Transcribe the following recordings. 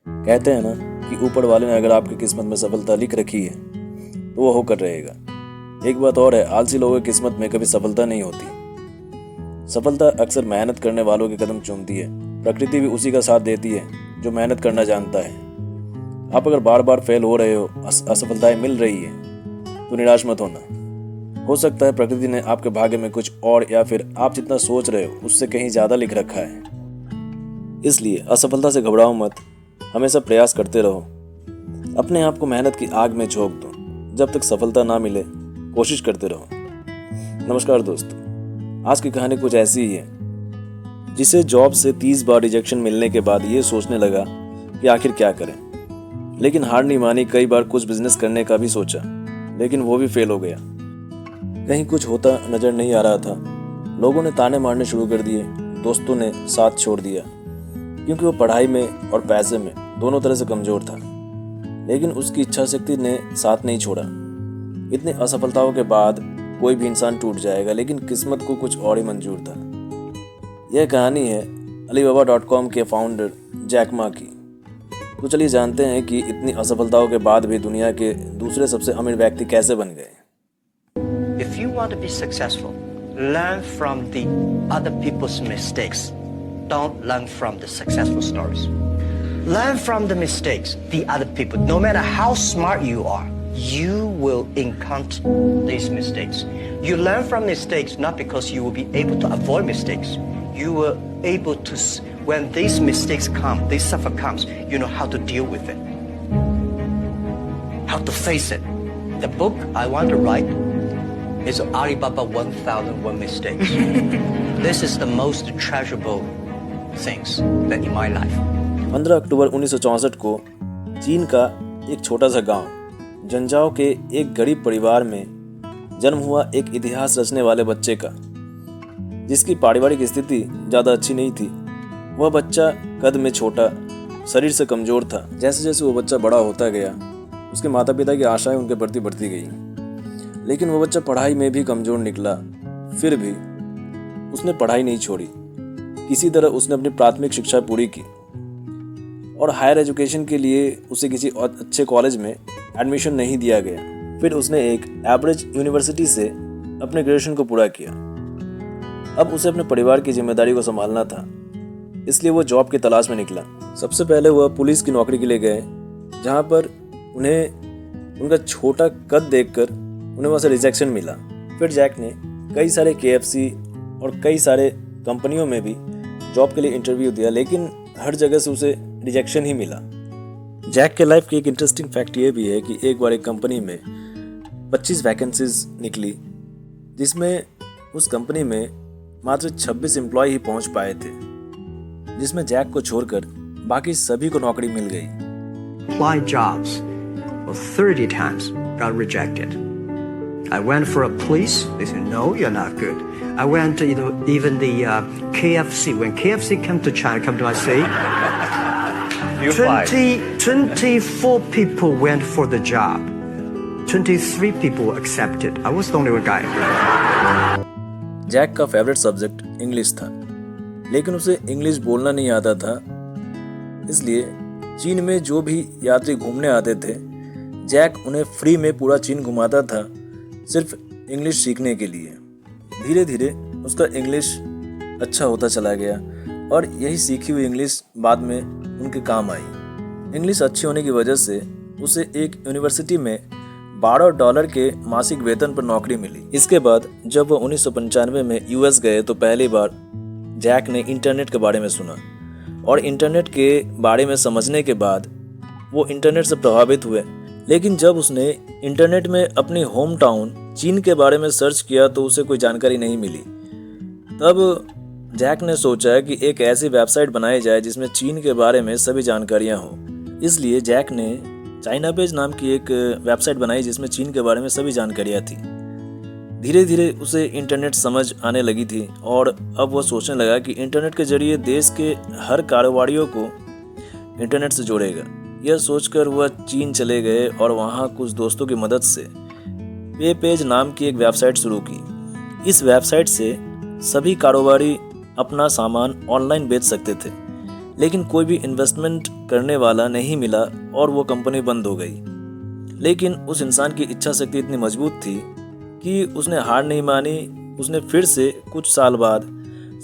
कहते हैं ना कि ऊपर वाले ने अगर आपकी किस्मत में सफलता लिख रखी है तो वो होकर रहेगा। एक बात और है, आलसी लोगों की किस्मत में कभी सफलता नहीं होती। सफलता अक्सर मेहनत करने वालों के कदम चूमती है। प्रकृति भी उसी का साथ देती है जो मेहनत करना जानता है। आप अगर बार बार फेल हो रहे हो, असफलताएं मिल रही है, तो निराश मत होना। हो सकता है प्रकृति ने आपके भाग्य में कुछ और या फिर आप जितना सोच रहे हो उससे कहीं ज्यादा लिख रखा है। इसलिए असफलता से घबराओ मत, हमेशा प्रयास करते रहो। अपने आप को मेहनत की आग में झोंक दो, जब तक सफलता ना मिले कोशिश करते रहो। नमस्कार दोस्तों, आज की कहानी कुछ ऐसी ही है, जिसे जॉब से 30 बार रिजेक्शन मिलने के बाद ये सोचने लगा कि आखिर क्या करें। लेकिन हार नहीं मानी। कई बार कुछ बिजनेस करने का भी सोचा, लेकिन वो भी फेल हो गया। कहीं कुछ होता नजर नहीं आ रहा था। लोगों ने ताने मारने शुरू कर दिए, दोस्तों ने साथ छोड़ दिया, क्योंकि वो पढ़ाई में और पैसे में दोनों तरह से कमजोर था। लेकिन उसकी इच्छा शक्ति ने साथ नहीं छोड़ा। इतनी असफलताओं के बाद कोई भी इंसान टूट जाएगा, लेकिन किस्मत को कुछ और ही मंजूर था। यह कहानी है Alibaba.com के फाउंडर जैक मा की। तो चलिए जानते हैं कि इतनी असफलताओं के बाद भी दुनिया के दूसरे सबसे अमीर व्यक्ति कैसे बन गए। If you want to be successful, learn from the other people's mistakes. Don't learn from the successful stories. Learn from the mistakes, the other people. No matter how smart you are, you will encounter these mistakes. You learn from mistakes not because you will be able to avoid mistakes. You were able to, when these mistakes come, this suffer comes, you know how to deal with it. How to face it. The book I want to write is Alibaba 1001 Mistakes. This is the most treasurable things that in my life. 15 अक्टूबर 1964 को चीन का एक छोटा सा गांव जंजाओ के एक गरीब परिवार में जन्म हुआ एक इतिहास रचने वाले बच्चे का, जिसकी पारिवारिक स्थिति ज़्यादा अच्छी नहीं थी। वह बच्चा कद में छोटा, शरीर से कमज़ोर था। जैसे जैसे वो बच्चा बड़ा होता गया, उसके माता पिता की आशाएं उनके प्रति बढ़ती गई। लेकिन वो बच्चा पढ़ाई में भी कमज़ोर निकला। फिर भी उसने पढ़ाई नहीं छोड़ी। किसी तरह उसने अपनी प्राथमिक शिक्षा पूरी की और हायर एजुकेशन के लिए उसे किसी अच्छे कॉलेज में एडमिशन नहीं दिया गया। फिर उसने एक एवरेज यूनिवर्सिटी से अपने ग्रेजुएशन को पूरा किया। अब उसे अपने परिवार की जिम्मेदारी को संभालना था, इसलिए वो जॉब की तलाश में निकला। सबसे पहले वह पुलिस की नौकरी के लिए गए, जहाँ पर उन्हें उनका छोटा कद देखकर उन्हें वहाँ से रिजेक्शन मिला। फिर जैक ने कई सारे KFC और कई सारे कंपनियों में भी जॉब के लिए इंटरव्यू दिया, लेकिन हर जगह से उसे रिजेक्शन ही मिला। जैक के लाइफ की एक इंटरेस्टिंग फैक्ट ये भी है कि एक बार एक कंपनी में 25 वैकेंसीज निकली, जिसमें उस कंपनी में मात्र 26 एम्प्लॉय ही पहुंच पाए थे, जिसमें जैक को छोड़कर बाकी सभी को नौकरी मिल गई। Applied jobs for 30 times got rejected. I went for a police. They said, no, you're not good. I went to even the KFC. When KFC came to China, come to my city, 24 people went for the job. 23 people accepted. I was the only one guy. Jack का favourite subject English था, लेकिन उसे English बोलना नहीं आता था। इसलिए चीन में जो भी यात्री घूमने आते थे, जैक उन्हें फ्री में पूरा चीन घुमाता था, सिर्फ इंग्लिश सीखने के लिए। धीरे धीरे उसका इंग्लिश अच्छा होता चला गया और यही सीखी हुई इंग्लिश बाद में उनके काम आई। इंग्लिश अच्छी होने की वजह से उसे एक यूनिवर्सिटी में $12 के मासिक वेतन पर नौकरी मिली। इसके बाद जब वह 1995 में US गए तो पहली बार जैक ने इंटरनेट के बारे में सुना और इंटरनेट के बारे में समझने के बाद वो इंटरनेट से प्रभावित हुए। लेकिन जब उसने इंटरनेट में अपनी होम टाउन चीन के बारे में सर्च किया तो उसे कोई जानकारी नहीं मिली। तब जैक ने सोचा कि एक ऐसी वेबसाइट बनाई जाए जिसमें चीन के बारे में सभी जानकारियां हों। इसलिए जैक ने चाइना पेज नाम की एक वेबसाइट बनाई जिसमें चीन के बारे में सभी जानकारियां थी। धीरे धीरे उसे इंटरनेट समझ आने लगी थी और अब वह सोचने लगा कि इंटरनेट के जरिए देश के हर कारोबारियों को इंटरनेट से जोड़ेगा। यह सोचकर वह चीन चले गए और वहाँ कुछ दोस्तों की मदद से पे पेज नाम की एक वेबसाइट शुरू की। इस वेबसाइट से सभी कारोबारी अपना सामान ऑनलाइन बेच सकते थे। लेकिन कोई भी इन्वेस्टमेंट करने वाला नहीं मिला और वो कंपनी बंद हो गई। लेकिन उस इंसान की इच्छा शक्ति इतनी मजबूत थी कि उसने हार नहीं मानी। उसने फिर से कुछ साल बाद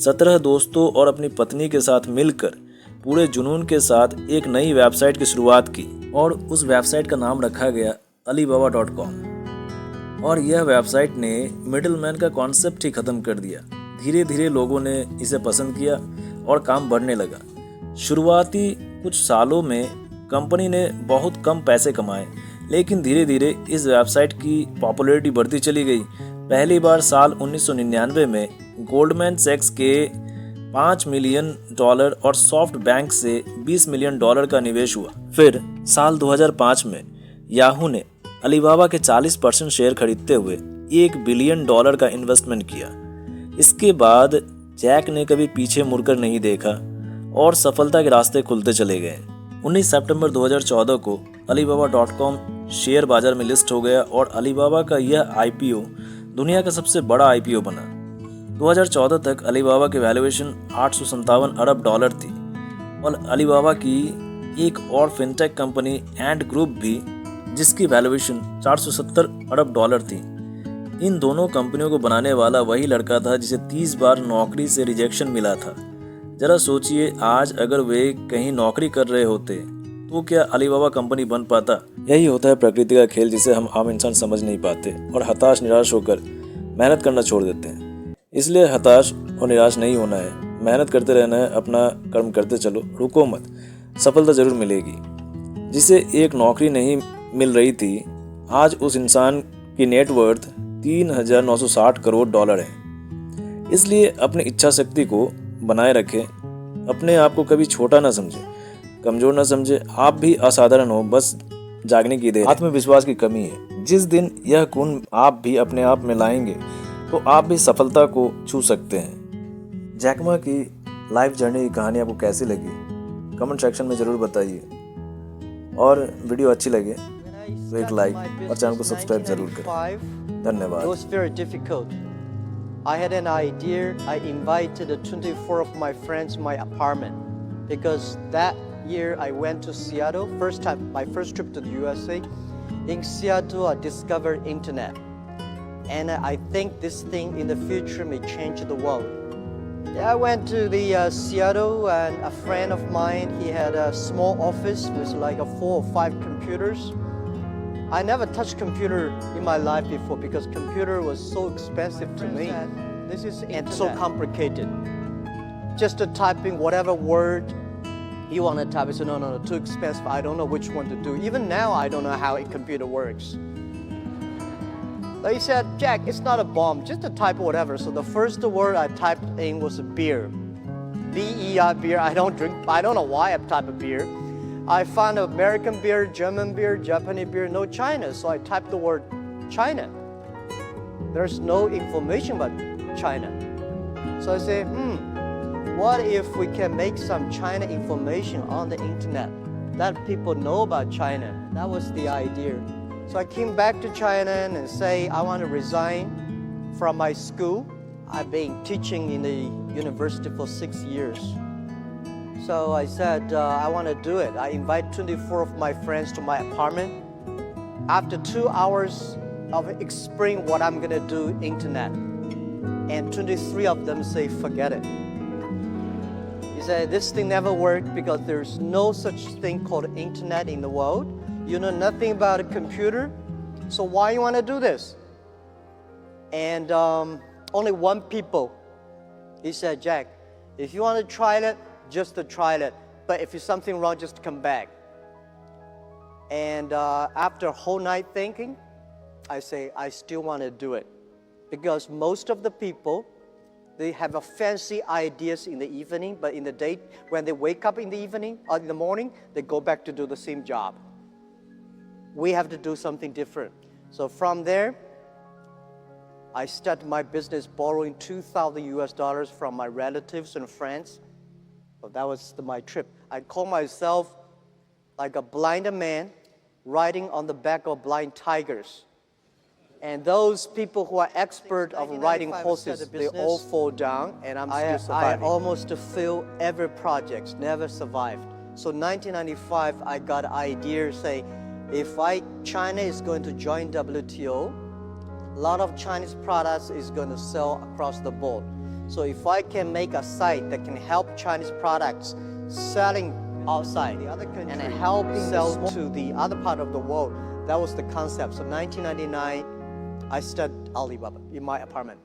17 दोस्तों और अपनी पत्नी के साथ मिलकर पूरे जुनून के साथ एक नई वेबसाइट की शुरुआत की और उस वेबसाइट का नाम रखा गया Alibaba.com। और यह वेबसाइट ने मिडलमैन का कॉन्सेप्ट ही ख़त्म कर दिया। धीरे धीरे लोगों ने इसे पसंद किया और काम बढ़ने लगा। शुरुआती कुछ सालों में कंपनी ने बहुत कम पैसे कमाए, लेकिन धीरे धीरे इस वेबसाइट की पॉपुलैरिटी बढ़ती चली गई। पहली बार साल 1999 में गोल्डमैन सैक्स के $5 मिलियन और सॉफ्ट बैंक से $20 मिलियन का निवेश हुआ। फिर साल 2005 में याहू ने अलीबाबा के 40% शेयर खरीदते हुए $1 बिलियन का इन्वेस्टमेंट किया। इसके बाद जैक ने कभी पीछे मुड़कर नहीं देखा और सफलता के रास्ते खुलते चले गए। 19 सितंबर 2014 को Alibaba.com शेयर बाजार में लिस्ट हो गया और अलीबाबा का यह IPO दुनिया का सबसे बड़ा IPO बना। 2014 तक अलीबाबा की वैल्यूएशन $857 अरब थी और अलीबाबा की एक और फिनटेक कंपनी एंड ग्रुप भी, जिसकी वैल्यूएशन $470 अरब थी। इन दोनों कंपनियों को बनाने वाला वही लड़का था जिसे 30 बार नौकरी से रिजेक्शन मिला था। जरा सोचिए, आज अगर वे कहीं नौकरी कर रहे होते तो क्या अलीबाबा कंपनी बन पाता? यही होता है प्रकृति का खेल, जिसे हम आम इंसान समझ नहीं पाते और हताश निराश होकर मेहनत करना छोड़ देते हैं। इसलिए हताश और निराश नहीं होना है, मेहनत करते रहना है, अपना कर्म करते चलो, रुको मत, सफलता जरूर मिलेगी। जिसे एक नौकरी नहीं मिल रही थी, आज उस इंसान की नेटवर्थ $3,960 करोड़ है। इसलिए अपनी इच्छा शक्ति को बनाए रखें, अपने आप को कभी छोटा ना समझे, कमजोर ना समझे। आप भी असाधारण हो, बस जागने की देर। आत्मविश्वास की कमी है। जिस दिन यह गुण आप भी अपने आप में लाएंगे तो आप भी सफलता को छू सकते हैं। जैकमा की लाइफ जर्नी की कहानी आपको कैसी लगी कमेंट सेक्शन में ज़रूर बताइए, और वीडियो अच्छी लगे तो एक लाइक और चैनल को सब्सक्राइब जरूर करें। धन्यवाद। It was very difficult. I had an idea. I invited 24 of my friends to my apartment because that year I went to Seattle. First time, my first trip to the USA. In Seattle, I discovered internet, and I think this thing in the future may change the world. I went to the Seattle, and a friend of mine, he had a small office with like 4 or 5 computers. I never touched computer in my life before because computer was so expensive to me. This is and so complicated. Just to typing whatever word you want to type, I said no, too expensive. I don't know which one to do. Even now, I don't know how a computer works. They said, Jack, it's not a bomb, just a type of whatever. So the first word I typed in was beer. B-E-R, beer. I don't drink, I don't know why I typed beer. I found American beer, German beer, Japanese beer, no China. So I typed the word China. There's no information about China. So I say, what if we can make some China information on the internet that people know about China? That was the idea. So I came back to China and say I want to resign from my school. I've been teaching in the university for 6 years. So I said, I want to do it. I invite 24 of my friends to my apartment. After 2 hours of explaining what I'm going to do internet, and 23 of them say, forget it. He said, this thing never worked because there's no such thing called internet in the world. You know nothing about a computer, so why you want to do this? And only one people, he said, Jack, if you want to try it, just to try it. But if there's something wrong, just come back. And after a whole night thinking, I say, I still want to do it. Because most of the people, they have a fancy ideas in the evening, but in the day, when they wake up in the evening or in the morning, they go back to do the same job. We have to do something different. So from there, I started my business borrowing $2,000 from my relatives and friends. So that was my trip. I call myself like a blind man riding on the back of blind tigers. And those people who are expert of riding horses, they all fall down, and I'm still surviving. I almost failed every project, never survived. So 1995, I got an idea, say, if China is going to join WTO, a lot of Chinese products is going to sell across the board. So if I can make a site that can help Chinese products selling outside the other country and helping sell to the other part of the world, that was the concept. So 1999, I started Alibaba in my apartment.